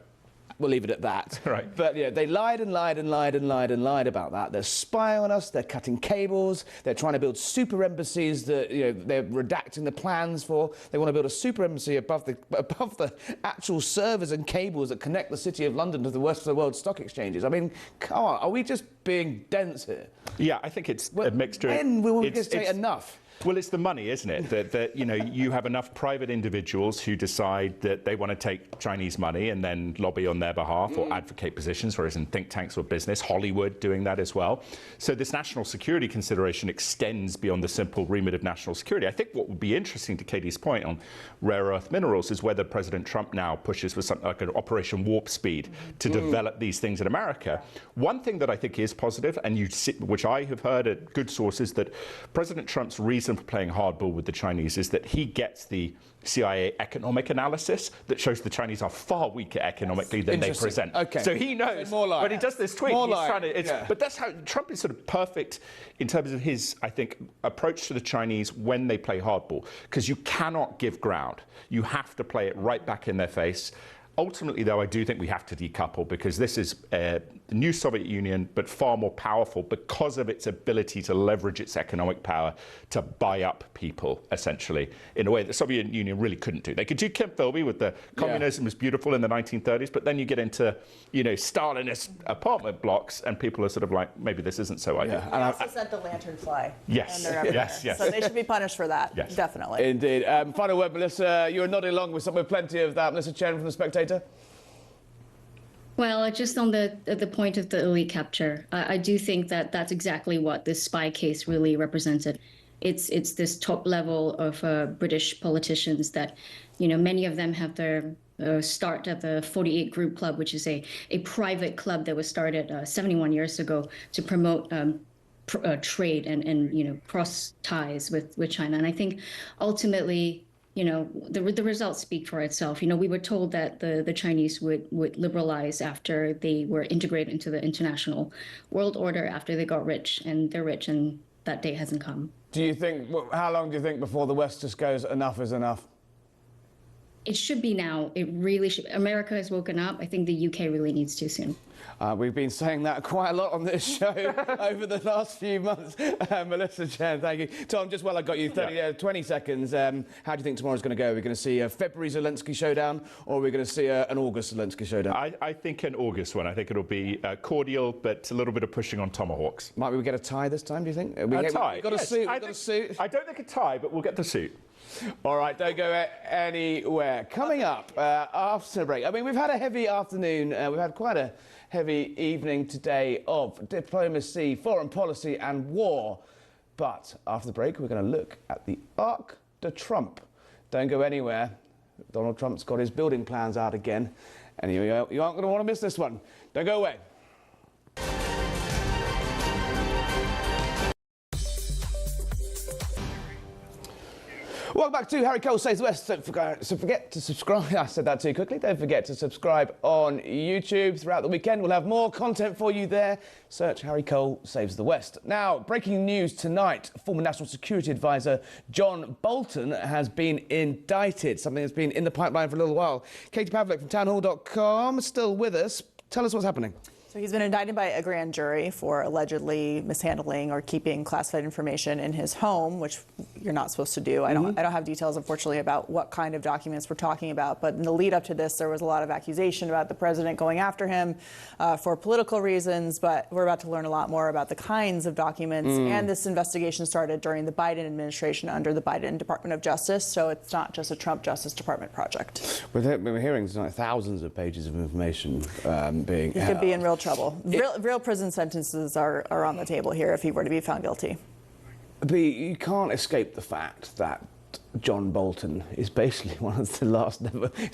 We'll leave it at that. Right. But they lied and lied and lied and lied and lied about that. They're spying on us. They're cutting cables. They're trying to build super embassies that they're redacting the plans for. They want to build a super embassy above the actual servers and cables that connect the City of London to the rest of the world's stock exchanges. I mean, come on, are we just being dense here? Yeah, I think it's a mixture. When will we just say enough? Well, it's the money, isn't it? That you have enough private individuals who decide that they want to take Chinese money and then lobby on their behalf or advocate positions, whereas in think tanks or business, Hollywood doing that as well. So this national security consideration extends beyond the simple remit of national security. I think what would be interesting, to Katie's point on rare earth minerals, is whether President Trump now pushes for something like an Operation Warp Speed to develop these things in America. One thing that I think is positive, and which I have heard at good sources, that President Trump's reason for playing hardball with the Chinese is that he gets the CIA economic analysis that shows the Chinese are far weaker economically than they present. Okay. So he knows when he does this tweet, he's trying to. But that's how Trump is sort of perfect in terms of his, I think, approach to the Chinese when they play hardball, because you cannot give ground. You have to play it right back in their face. Ultimately, though, I do think we have to decouple, because this is the new Soviet Union, but far more powerful because of its ability to leverage its economic power to buy up people, essentially, in a way that the Soviet Union really couldn't do. They could do Kim Philby with the communism was beautiful in the 1930s, but then you get into, Stalinist apartment blocks, and people are sort of like, maybe this isn't so ideal. They also sent the lantern fly. Yes, yes. So they should be punished for that, definitely. Indeed. Final word, Melissa. You're nodding along with plenty of that. Melissa Chen from The Spectator. Well, just on the point of the elite capture, I do think that that's exactly what this spy case really represented. It's this top level of British politicians that, many of them have their start at the 48 Group Club, which is a private club that was started 71 years ago to promote trade and cross ties with China. And I think ultimately, the results speak for itself. We were told that the Chinese would liberalize after they were integrated into the international world order, after they got rich, and they're rich, and that day hasn't come. How long do you think before the West just goes, enough is enough? It should be now. It really should. America has woken up. I think the UK really needs to soon. We've been saying that quite a lot on this show over the last few months. Melissa Chen, thank you. Tom, just while I got you, 20 seconds, how do you think tomorrow's going to go? Are we going to see a February Zelensky showdown, or are we going to see an August Zelensky showdown? I think an August one. I think it'll be cordial, but a little bit of pushing on tomahawks. Might we get a tie this time, do you think? A tie? We've got a suit. We've got a suit. I don't think a tie, but we'll get the suit. All right, don't go anywhere. Coming up after the break, we've had a heavy afternoon. We've had quite a heavy evening today of diplomacy, foreign policy and war. But after the break, we're going to look at the Arc de Trump. Don't go anywhere. Donald Trump's got his building plans out again. And you aren't going to want to miss this one. Don't go away. Welcome back to Harry Cole Saves the West. Don't forget to subscribe. I said that too quickly. Don't forget to subscribe on YouTube. Throughout the weekend, we'll have more content for you there. Search Harry Cole Saves the West. Now, breaking news tonight. Former National Security Advisor John Bolton has been indicted, something that's been in the pipeline for a little while. Katie Pavlich from townhall.com still with us. Tell us what's happening. So he's been indicted by a grand jury for allegedly mishandling or keeping classified information in his home, which you're not supposed to do. I don't have details, unfortunately, about what kind of documents we're talking about. But in the lead up to this, there was a lot of accusation about the president going after him for political reasons. But we're about to learn a lot more about the kinds of documents. And this investigation started during the Biden administration under the Biden Department of Justice. So it's not just a Trump Justice Department project. We're hearing tonight thousands of pages of information being He could be in real trouble. Real prison sentences are on the table here if he were to be found guilty. You can't escape the fact that John Bolton is basically one of the last,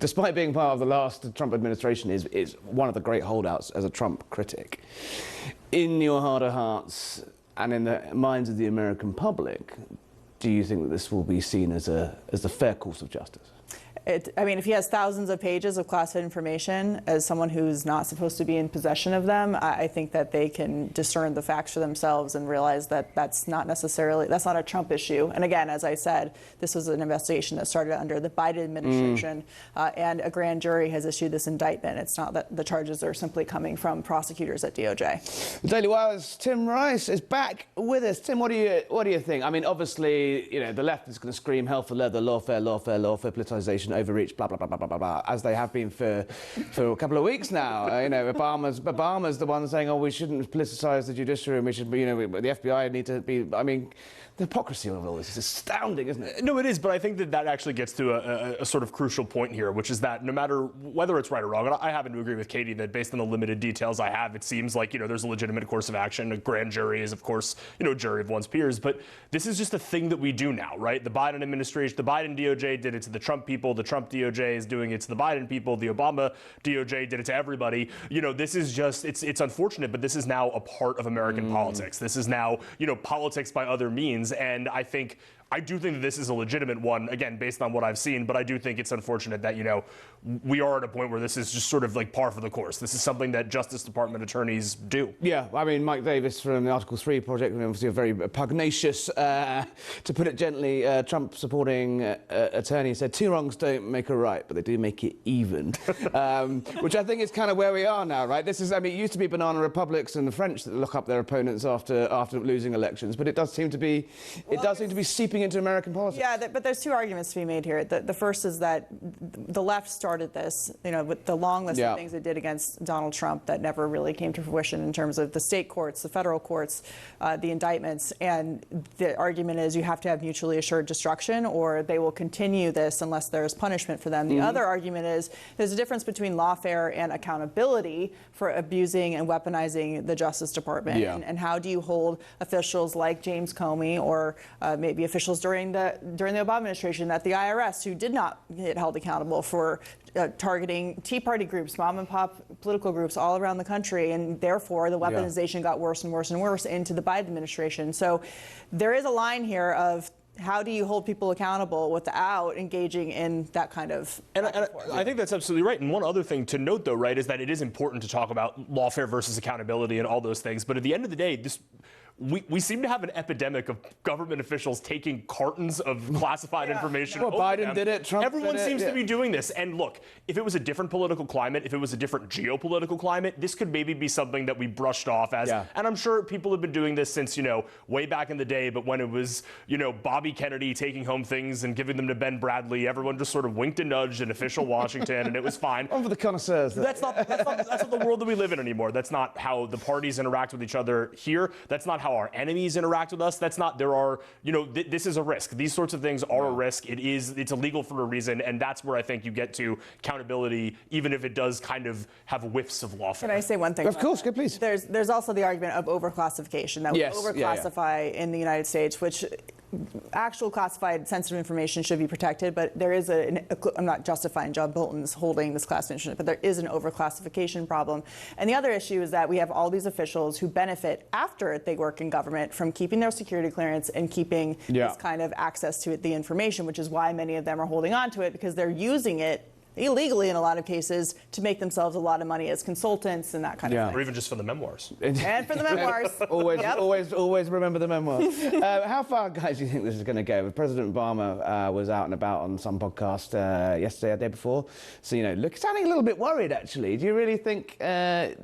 despite being part of the last Trump administration, is one of the great holdouts as a Trump critic. In your heart of hearts and in the minds of the American public, do you think that this will be seen as a fair course of justice? If he has thousands of pages of classified information, as someone who's not supposed to be in possession of them, I think that they can discern the facts for themselves and realize that that's not a Trump issue. And again, as I said, this was an investigation that started under the Biden administration, and a grand jury has issued this indictment. It's not that the charges are simply coming from prosecutors at DOJ. The Daily Wire's Tim Rice is back with us. Tim, what do you think? Obviously, the left is going to scream hell for leather, lawfare, politicization, overreach, blah, blah, blah, blah, blah, blah, blah, as they have been for a couple of weeks now. Obama's the one saying, oh, we shouldn't politicize the judiciary and we should be, the FBI need to be, the hypocrisy of all this is astounding, isn't it? No, it is, but I think that actually gets to a sort of crucial point here, which is that no matter whether it's right or wrong, and I happen to agree with Katie that based on the limited details I have, it seems like, there's a legitimate course of action. A grand jury is, of course, a jury of one's peers, but this is just a thing that we do now, right? The Biden administration, the Biden DOJ did it to the Trump people, the Trump DOJ is doing it to the Biden people, the Obama DOJ did it to everybody. This is just, it's unfortunate, but this is now a part of American politics. This is now, politics by other means. And I think I do think that this is a legitimate one, again, based on what I've seen, but I do think it's unfortunate that, we are at a point where this is just sort of like par for the course. This is something that Justice Department attorneys do. Yeah, I mean, Mike Davis from the Article 3 project, obviously a very pugnacious, to put it gently, Trump-supporting attorney, said 2 wrongs don't make a right, but they do make it even. Which I think is kind of where we are now, right? This is, I mean, it used to be banana republics and the French that look up their opponents after losing elections, but it does seem to be seeping into American politics. Yeah, but there's 2 arguments to be made here. The first is that the left started this, with the long list of things they did against Donald Trump that never really came to fruition in terms of the state courts, the federal courts, the indictments, and the argument is you have to have mutually assured destruction or they will continue this unless there's punishment for them. The other argument is there's a difference between lawfare and accountability for abusing and weaponizing the Justice Department. And how do you hold officials like James Comey or maybe officials during the Obama administration at the IRS who did not get held accountable for targeting Tea Party groups, mom and pop political groups all around the country, and therefore the weaponization got worse and worse and worse into the Biden administration. So there is a line here of how do you hold people accountable without engaging in that kind of... And I think that's absolutely right. And one other thing to note, though, right, is that it is important to talk about lawfare versus accountability and all those things. But at the end of the day, we seem to have an epidemic of government officials taking cartons of classified information. Well, Biden did it, Trump Everyone did it, seems to be doing this. And look, if it was a different political climate, if it was a different geopolitical climate, this could maybe be something that we brushed off as. And I'm sure people have been doing this since, way back in the day. But when it was, Bobby Kennedy taking home things and giving them to Ben Bradley, everyone just sort of winked and nudged in official Washington, and it was fine. On for the connoisseurs. That's not the world that we live in anymore. That's not how the parties interact with each other here. That's not how our enemies interact with us. That's not, this is a risk. These sorts of things are a risk. It's illegal for a reason, and that's where I think you get to accountability, even if it does kind of have whiffs of lawfare. Can I say one thing? Of course, please. There's also the argument of overclassification, that we overclassify in the United States, which actual classified sensitive information should be protected, but there is I'm not justifying John Bolton's holding this classified information, but there is an overclassification problem. And the other issue is that we have all these officials who benefit after they work in government from keeping their security clearance and keeping this kind of access to the information, which is why many of them are holding on to it, because they're using it illegally in a lot of cases to make themselves a lot of money as consultants and that kind of thing. Or even just for the memoirs. And for the memoirs. always remember the memoirs. How far, guys, do you think this is going to go? President Obama was out and about on some podcast yesterday or the day before. So, sounding a little bit worried, actually. Do you really think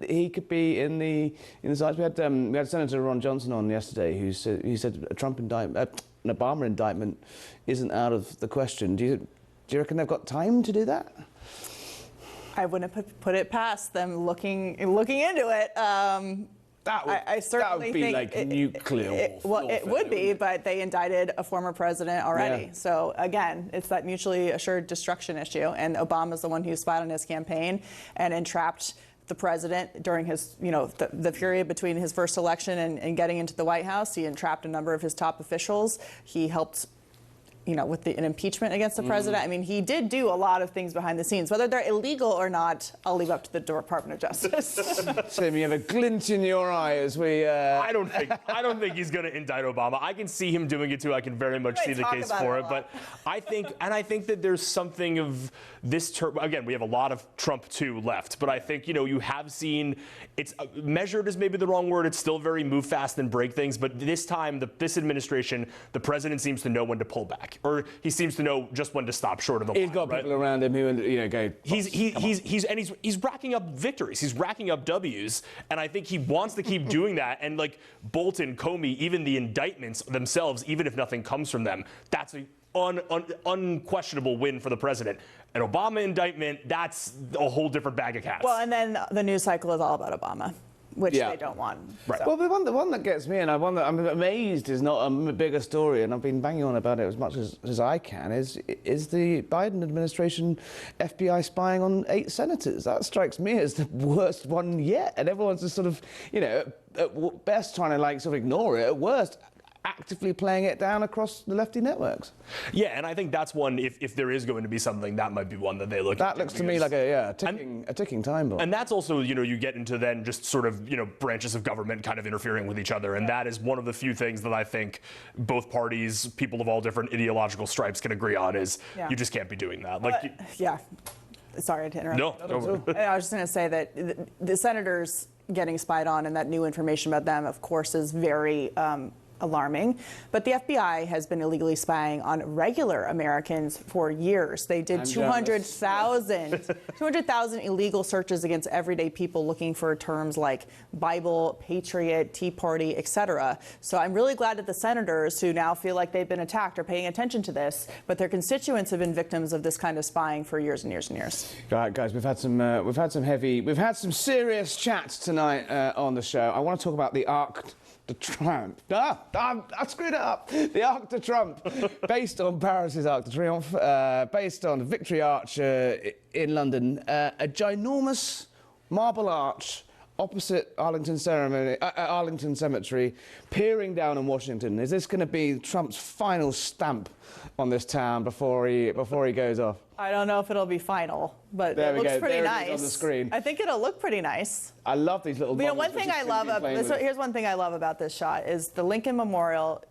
he could be in the sides? We had Senator Ron Johnson on yesterday who said a Trump indictment, an Obama indictment isn't out of the question. Do you reckon they've got time to do that? I wouldn't put it past them looking into it. I certainly that would be think like nuclear. It would be, but they indicted a former president already. So again, it's that mutually assured destruction issue. And Obama's the one who spied on his campaign and entrapped the president during his, the period between his first election and getting into the White House. He entrapped a number of his top officials. He helped with an impeachment against the president. I mean, he did do a lot of things behind the scenes. Whether they're illegal or not, I'll leave up to the Department of Justice. Tim, you have a glint in your eye as we... I don't think he's going to indict Obama. I can see him doing it too. I can very much see the case for it. But I think that there's something of this term. Again, we have a lot of Trump 2 left. But I think, you have seen, it's measured is maybe the wrong word. It's still very move fast and break things. But this time, this administration, the president seems to know when to pull back. Or he seems to know just when to stop short of the line. He's got people around him who, go... He's racking up victories. He's racking up W's. And I think he wants to keep doing that. And like Bolton, Comey, even the indictments themselves, even if nothing comes from them, that's an unquestionable win for the president. An Obama indictment, that's a whole different bag of cats. Well, and then the news cycle is all about Obama, which they don't want. Right. So. Well, the one that gets me, and I'm amazed is not a bigger story, and I've been banging on about it as much as I can, is the Biden administration FBI spying on 8 senators. That strikes me as the worst one yet, and everyone's just sort of, at best trying to sort of ignore it, at worst actively playing it down across the lefty networks. Yeah, and I think that's one, if there is going to be something, that might be one that they look at. That looks to me like a ticking time bomb. And that's also, you get into then just sort of, branches of government kind of interfering with each other. And that is one of the few things that I think both parties, people of all different ideological stripes can agree on is you just can't be doing that. Sorry to interrupt. No. I was just going to say that the senators getting spied on and that new information about them, of course, is very alarming. But the FBI has been illegally spying on regular Americans for years. They did 200,000 illegal searches against everyday people looking for terms like Bible, Patriot, Tea Party, etc. So I'm really glad that the senators who now feel like they've been attacked are paying attention to this, but their constituents have been victims of this kind of spying for years and years and years. All right, guys, we've had some serious chats tonight on the show. I want to talk about the Arc de Triomphe. I screwed it up. The Arc de Triomphe, based on Paris's Arc de Triomphe, based on Victory Arch in London, a ginormous marble arch opposite Arlington Cemetery, peering down on Washington. Is this going to be Trump's final stamp on this town before he goes off? I don't know if it'll be final, but it looks pretty nice. On the screen. I think it'll look pretty nice. I love these little. Here's one thing I love about this shot is the Lincoln Memorial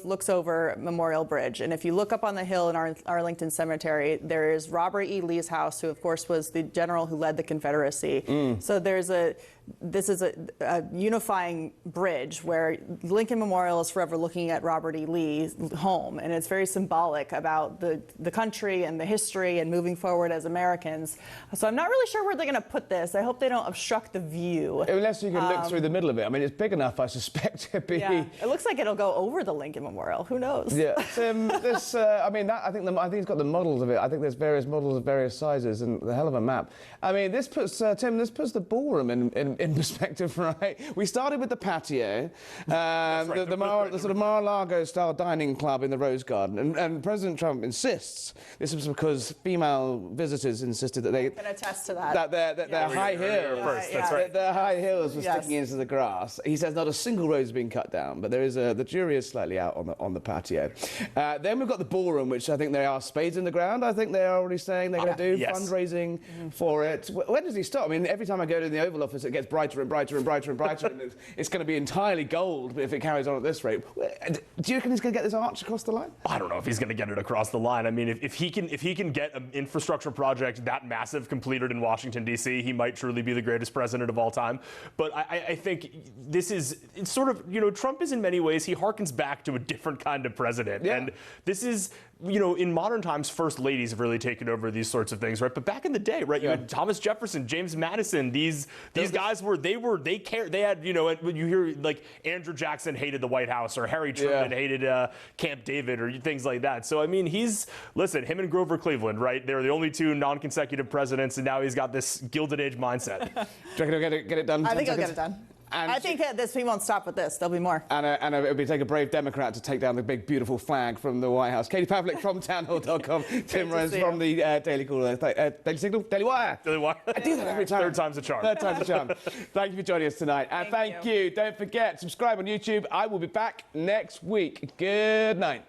looks over Memorial Bridge, and if you look up on the hill in Arlington Cemetery, there is Robert E. Lee's house, who of course was the general who led the Confederacy. So this is a unifying bridge where Lincoln Memorial is forever looking at Robert E. Lee's home, and it's very symbolic about the country and the history and moving forward as Americans. So I'm not really sure where they're going to put this. I hope they don't obstruct the view. Unless you can look through the middle of it. I mean, it's big enough, I suspect, to be. Yeah, it looks like it'll go over the Lincoln Memorial. Who knows? Yeah. I think it's got the models of it. I think there's various models of various sizes and the hell of a map. I mean, this puts the ballroom in perspective, right? We started with the patio, the sort of Mar-a-Lago style dining club in the Rose Garden, and President Trump insists this was because female visitors insisted that they can attest to that. Their high heels, their high heels were sticking into the grass. He says not a single rose has been cut down, but there is the jury is slightly out on the patio. Then we've got the ballroom, which I think they are spades in the ground. I think they are already saying they're going to do fundraising for it. When does he stop? I mean, every time I go to the Oval Office, it gets brighter and brighter and brighter and brighter, and it's going to be entirely gold if it carries on at this rate. Do you reckon he's going to get this arch across the line? I don't know if he's going to get it across the line. I mean, if he can get an infrastructure project that massive completed in Washington, D.C., he might truly be the greatest president of all time. But I think it's sort of, Trump is in many ways, he harkens back to a different kind of president. Yeah. And this is, in modern times, first ladies have really taken over these sorts of things, right? But back in the day, right, you had Thomas Jefferson, James Madison, these guys they cared. They had, when you hear like Andrew Jackson hated the White House or Harry Truman hated Camp David or things like that. So, I mean, him and Grover Cleveland, right? They were the only two non-consecutive presidents, and now he's got this Gilded Age mindset. Do you reckon he'll get it done? I think he'll get it done. And I think he won't stop with this. There'll be more. And it would take a brave Democrat to take down the big, beautiful flag from the White House. Katie Pavlich from townhall.com. Tim Rose from the Daily Caller. Daily Signal? Daily Wire. Daily Wire. I do that every time. Third time's a charm. Third time's a charm. Thank you for joining us tonight. And thank you. Don't forget, subscribe on YouTube. I will be back next week. Good night.